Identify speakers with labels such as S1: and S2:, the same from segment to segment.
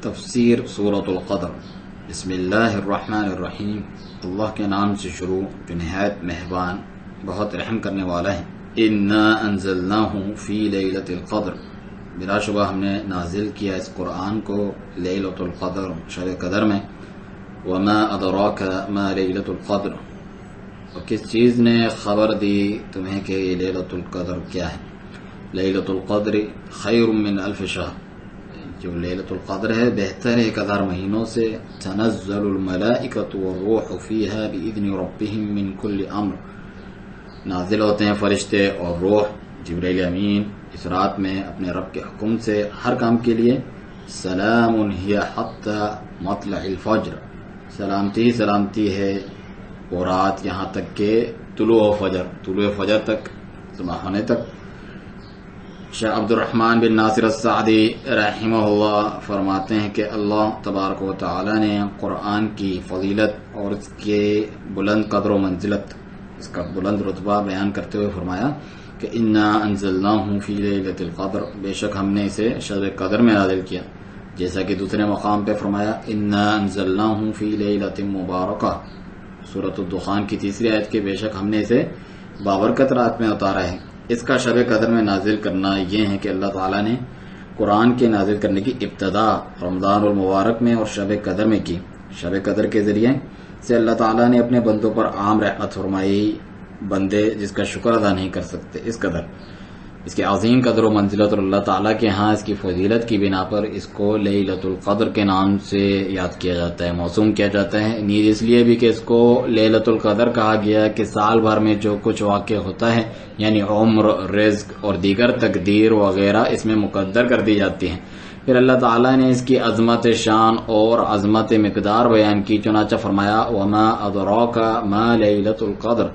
S1: تفسیر سورۃ القدر۔ بسم اللہ الرحمن الرحیم، اللہ کے نام سے شروع جو نہایت مہربان بہت رحم کرنے والا ہے۔ انا انزلناہ فی لیلۃ القدر، بلا شبہ ہم نے نازل کیا اس قرآن کو لیلۃ القدر، شب قدر میں۔ وما ادراک ما لیلۃ القدر، اور کس چیز نے خبر دی تمہیں کہ یہ لیلۃ القدر کیا ہے؟ لیلۃ القدر خیر من الف شہر، جو لیلۃ القدر ہے بہتر ہے 1000 مہینوں سے۔ تنزل الملائکۃ والروح فیہا باذن ربہم من کل امر، نازل ہوتے ہیں فرشتے اور روح جبرائیل امین اس رات میں اپنے رب کے حکم سے ہر کام کے لیے۔ سلام ہی حتی مطلع الفجر، سلامتی سلامتی ہے وہ رات یہاں تک کہ طلوع فجر تک، صبح ہونے تک۔ شیخ عبد الرحمن بن ناصر السعدی رحمہ اللہ فرماتے ہیں کہ اللہ تبارک و تعالی نے قرآن کی فضیلت اور اس کے بلند قدر و منزلت، اس کا بلند رتبہ بیان کرتے ہوئے فرمایا کہ انا انزلناہ فی لیلۃ القدر، بے شک ہم نے اسے شب قدر میں نازل کیا، جیسا کہ دوسرے مقام پہ فرمایا انا انزلناہ فی لیلۃ مبارکہ، سورۃ الدخان کی تیسری آیت کے بے شک ہم نے اسے بابرکت رات میں اتارا ہے۔ اس کا شب قدر میں نازل کرنا یہ ہے کہ اللہ تعالیٰ نے قرآن کے نازل کرنے کی ابتدا رمضان المبارک میں اور شب قدر میں کی۔ شب قدر کے ذریعے سے اللہ تعالیٰ نے اپنے بندوں پر عام رحمت فرمائی، بندے جس کا شکر ادا نہیں کر سکتے، اس قدر اس کی عظیم قدر و منزلت، اور اللہ تعالیٰ کے ہاں اس کی فضیلت کی بنا پر اس کو لیلۃ القدر کے نام سے یاد کیا جاتا ہے، موسوم کیا جاتا ہے۔ نیز اس لیے بھی کہ اس کو لیلۃ القدر کہا گیا کہ سال بھر میں جو کچھ واقع ہوتا ہے، یعنی عمر، رزق اور دیگر تقدیر وغیرہ اس میں مقدر کر دی جاتی ہیں۔ پھر اللہ تعالیٰ نے اس کی عظمت شان اور عظمت مقدار بیان کی، چنانچہ فرمایا وما ادراک ما لیلۃ القدر،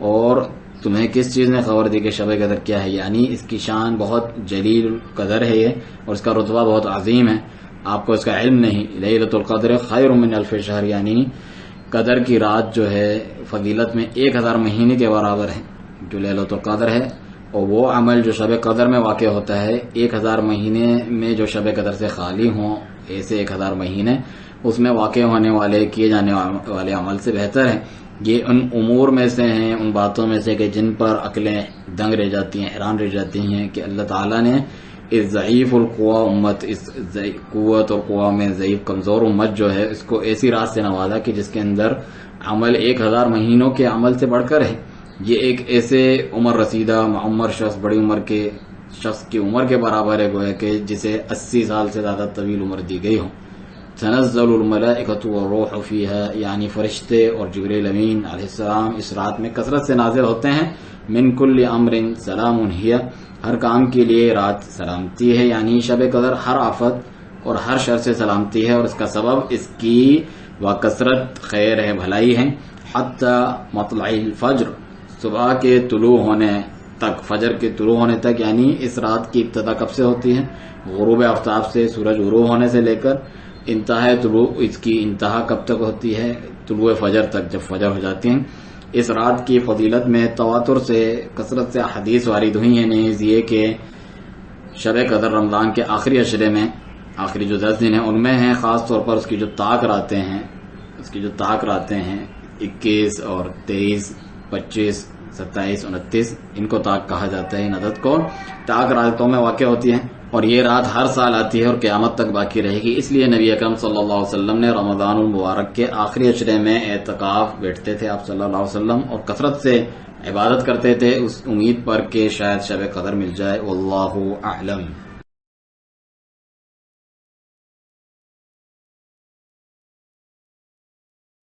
S1: اور تمہیں کس چیز نے خبر دی کہ شب قدر کیا ہے، یعنی اس کی شان بہت جلیل قدر ہے یہ، اور اس کا رتبہ بہت عظیم ہے، آپ کو اس کا علم نہیں۔ لیلۃ القدر خیر من الف شہر، یعنی قدر کی رات جو ہے فضیلت میں 1000 مہینے کے برابر ہے جو لیلۃ القدر ہے، اور وہ عمل جو شب قدر میں واقع ہوتا ہے 1000 مہینے میں جو شب قدر سے خالی ہوں، ایسے 1000 مہینے اس میں واقع ہونے والے کیے جانے والے عمل سے بہتر ہے۔ یہ ان امور میں سے ہیں، ان باتوں میں سے کہ جن پر عقلیں دنگ رہ جاتی ہیں، حیران رہ جاتی ہیں کہ اللہ تعالیٰ نے اس ضعیف القوا امت، اس قوت اور قوا میں ضعیف کمزور امت جو ہے، اس کو ایسی رات سے نوازا کہ جس کے اندر عمل 1000 مہینوں کے عمل سے بڑھ کر ہے۔ یہ ایک ایسے عمر رسیدہ معمر شخص، بڑی عمر کے شخص کی عمر کے برابر ہے گویا کہ جسے 80 سال سے زیادہ طویل عمر دی گئی ہو۔ تنزل الملائکۃ والروح فیہا، یعنی فرشتے اور جبرائیل امین علیہ السلام اس رات میں کثرت سے نازل ہوتے ہیں۔ من کل امر سلام ہی، ہر کام کے لیے رات سلامتی ہے، یعنی شب قدر ہر آفت اور ہر شر سے سلامتی ہے، اور اس کا سبب اس کی وکثرت خیر ہے، بھلائی ہے۔ حتی مطلع الفجر، صبح کے طلوع ہونے تک، فجر کے طلوع ہونے تک، یعنی اس رات کی ابتدا کب سے ہوتی ہے؟ غروب آفتاب سے، سورج غروب ہونے سے لے کر انتہا طلوع، اس کی انتہا کب تک ہوتی ہے؟ طلوع فجر تک، جب فجر ہو جاتی ہیں۔ اس رات کی فضیلت میں تواتر سے، کثرت سے حدیث وارد ہوئی ہیں، نیز یہ کہ شب قدر رمضان کے آخری عشرے میں، آخری جو 10 دن ہیں ان میں ہیں، خاص طور پر اس کی جو طاق راتیں ہیں، 21 اور 23، 25، 27، 29، ان کو طاق کہا جاتا ہے، ان عدد کو طاق راتوں میں واقع ہوتی ہیں، اور یہ رات ہر سال آتی ہے اور قیامت تک باقی رہے گی۔ اس لیے نبی اکرم صلی اللہ علیہ وسلم نے رمضان المبارک کے آخری عشرے میں اعتکاف بیٹھتے تھے آپ صلی اللہ علیہ وسلم، اور کثرت سے عبادت کرتے تھے اس امید پر کہ شاید شب قدر مل جائے۔ واللہ اعلم۔